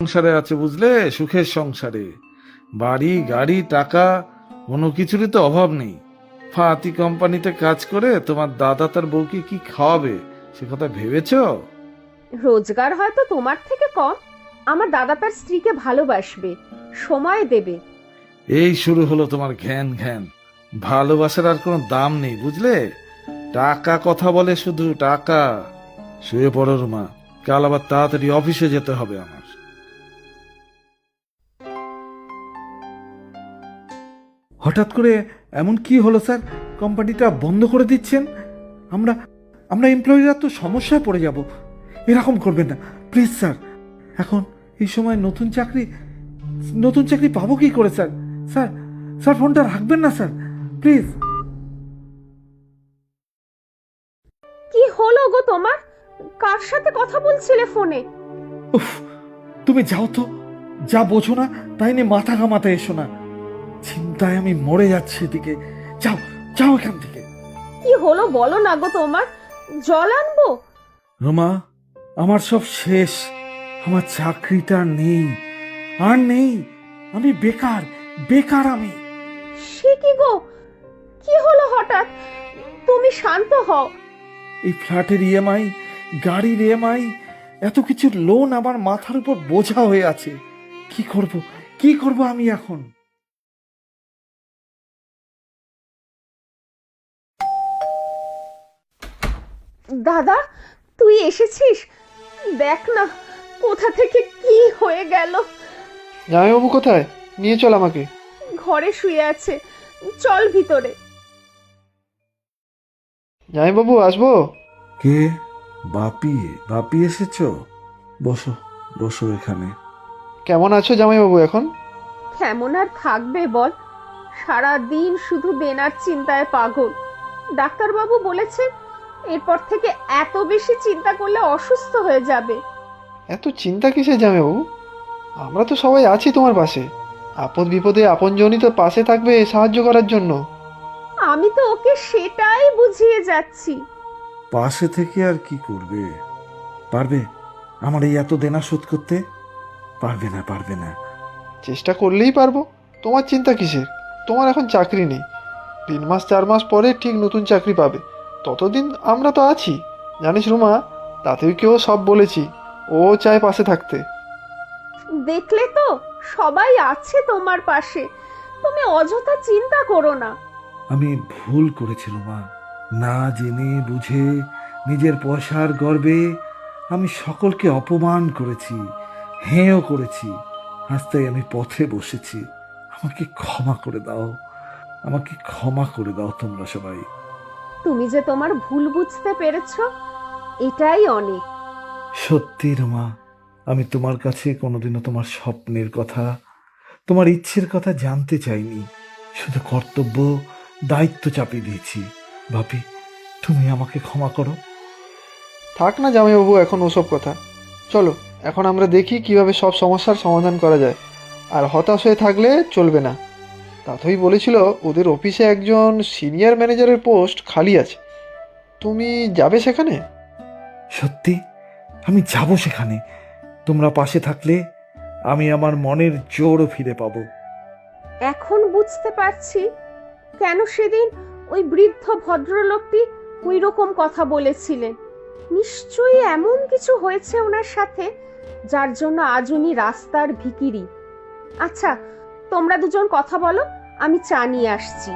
সংসারে আছে বুঝলে, সুখের সংসারে। বাড়ি গাড়ি টাকা কোনো কিছুরই তো অভাব নেই। ফাতি কোম্পানিতে কাজ করে তোমার দাদা তার বউকে কি খাওয়াবে সে কথা ভেবেছো? রোজগার হয়তো তোমার থেকে কম, আমার দাদা তার স্ত্রীকে ভালোবাসবে, সময় দেবে। এই শুরু হলো তোমার ঘ্যান ঘ্যান। ভালোবাসার আর কোনো দাম নেই বুঝলে। টাকা কথা বলে, শুধু টাকা। শুয়ে পড়ো রুমা, কাল আবার তাড়াতাড়ি অফিসে যেতে হবে আমার। হঠাৎ করে এমন কি হলো স্যার? কোম্পানিটা বন্ধ করে দিচ্ছেন? আমরা আমরা এমপ্লয়িরা তো সমস্যায় পড়ে যাব। এরকম করবেন না প্লিজ স্যার। এখন এই সময় নতুন চাকরি পাবো কি করে স্যার? স্যার স্যার ফোনটা রাখবেন না স্যার, প্লিজ। কি হলো গো তোমার? কার সাথে কথা বলছিলে ফোনে? উফ, তুমি যাও তো, যা বোঝো না তাই নিয়ে মাথা ঘামাতে এসো না। চিন্তায় আমি মরে যাচ্ছি এদিকে। যাও যাও এখান থেকে। কি হলো বলো না গো তোমার, জল আনবো? রোমা, আমার সব শেষ। আমার চাকরিটা আর নেই। আমি বেকার বেকার আমি। সে কি গো, কি হলো হঠাৎ? তুমি শান্ত হও। এই ফ্ল্যাটের ইএমআই, গাড়ির ইএমআই, এত কিছুর লোন আমার মাথার উপর বোঝা হয়ে আছে। কি করব আমি এখন? দাদা, তুই এসেছিস? দেখ না কোথা থেকে কি হয়ে গেল। জামাইবাবু কোথায়? নিয়ে চল আমাকে। ঘরে শুয়ে আছে, চল ভিতরে। জামাইবাবু আসবো? কে? বাপি? বাপি এসেছো? বসো বসো এখানে। কেমন আছো জামাইবাবু এখন? কেমন আর থাকবে বল, সারা দিন শুধু দেনার চিন্তায় পাগল। ডাক্তারবাবু বলেছেন এরপর থেকে এত বেশি চিন্তা করলে অসুস্থ হয়ে যাবে। এত চিন্তা কিসের জামাইবাবু? আমরা তো সবাই আছি তোমার পাশে। আপদ বিপদে আপনজনই তো পাশে থাকবে সাহায্য করার জন্য। আমি তো ওকে সেটাই বুঝিয়ে যাচ্ছি। পাশে থেকে আর কি করবে? পারবে আমার এই এত দেনা শোধ করতে? পারবে না, পারবে না। চেষ্টা করলেই পারবো। তোমার চিন্তা কিসের? তোমার এখন চাকরি নেই, 3 মাস 4 মাস পরে ঠিক নতুন চাকরি পাবে। ততদিন আমরা তো আছি। জানিস রুমা, তাতেও সব বলেছি, ও চায় পাশে থাকতে। দেখলে তো, সবাই আছে তোমার পাশে, তুমি অযথা চিন্তা করো না। আমি ভুল করেছিলাম মা। না জেনে বুঝে নিজের পয়সার গর্বে আমি সকলকে অপমান করেছি, হেঁও করেছি। আজ তাই আমি পথে বসেছি। আমাকে ক্ষমা করে দাও, আমাকে ক্ষমা করে দাও তোমরা সবাই। তুমি যে তোমার ভুল বুঝতে পেরেছো, এটাই অনেক। সত্যি রমা, আমি তোমার কাছে কোনোদিনও তোমার স্বপ্নের কথা, তোমার ইচ্ছের কথা জানতে চাইনি। শুধু কর্তব্য, দায়িত্ব চাপিয়ে দিয়েছি। ভাবি, তুমি আমাকে ক্ষমা করো। থাক না জামাইবাবু এখন ওসব কথা। চলো এখন আমরা দেখি কিভাবে সব সমস্যার সমাধান করা যায়। আর হতাশ হয়ে থাকলে চলবে না। তাতই বলেছিল ওদের অফিসে একজন সিনিয়র ম্যানেজারের পোস্ট খালি আছে, তুমি যাবে সেখানে? সত্যি আমি যাব সেখানে। তোমরা পাশে থাকলে আমি আমার মনের জোরও ফিরে পাবো। এখন বুঝতে পারছি কেন সেদিন ওই বৃদ্ধ ভদ্রলোকটি ওই রকম কথা বলেছিলেন। নিশ্চয়ই এমন কিছু হয়েছে ওনার সাথে যার জন্য আজ উনি রাস্তার ভিখিরি। আচ্ছা, তোমরা দুজন কথা বলো, আমি চা নিয়ে আসছি।